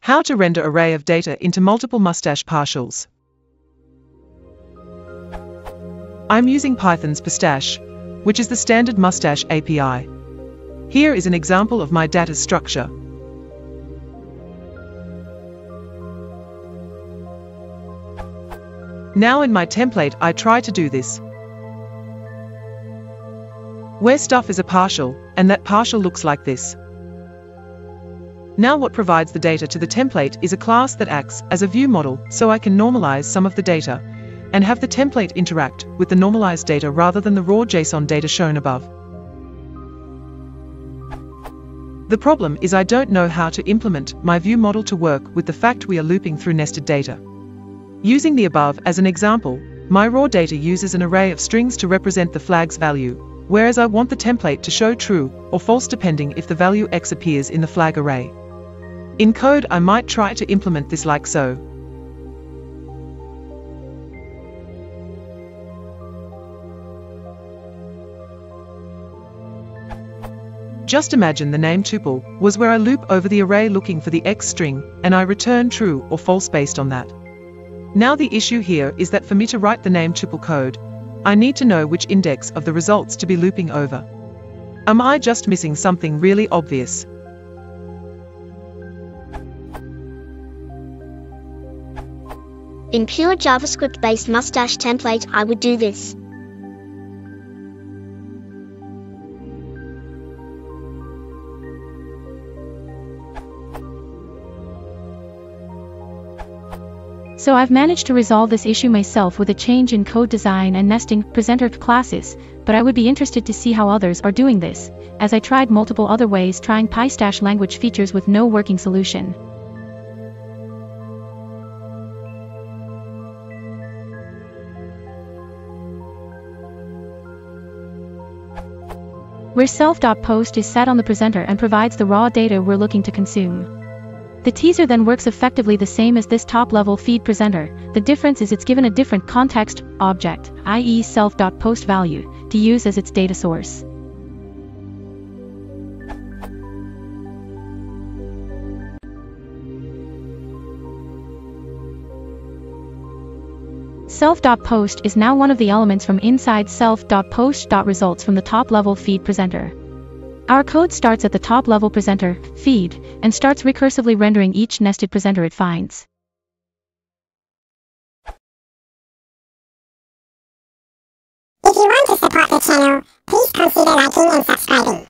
How to render array of data into multiple Mustache partials. I'm using Python's pystache, which is the standard Mustache API. Here is an example of my data structure. Now in my template I try to do this, where stuff is a partial, and that partial looks like this. Now what provides the data to the template is a class that acts as a view model, so I can normalize some of the data, and have the template interact with the normalized data rather than the raw JSON data shown above. The problem is I don't know how to implement my view model to work with the fact we are looping through nested data. Using the above as an example, my raw data uses an array of strings to represent the flag's value, whereas I want the template to show true or false depending if the value X appears in the flag array. In code I might try to implement this like so. Just imagine the name tuple was where I loop over the array looking for the X string, and I return true or false based on that. Now the issue here is that for me to write the name tuple code, I need to know which index of the results to be looping over. Am I just missing something really obvious? In pure JavaScript-based Mustache template, I would do this. So I've managed to resolve this issue myself with a change in code design and nesting presenter classes, but I would be interested to see how others are doing this, as I tried multiple other ways trying pystache language features with no working solution. Where self.post is set on the presenter and provides the raw data we're looking to consume. The teaser then works effectively the same as this top-level feed presenter. The difference is it's given a different context object, i.e. self.post value, to use as its data source. Self.post is now one of the elements from inside self.post.results from the top-level feed presenter. Our code starts at the top-level presenter, feed, and starts recursively rendering each nested presenter it finds. If you want to support the channel, please consider liking and subscribing.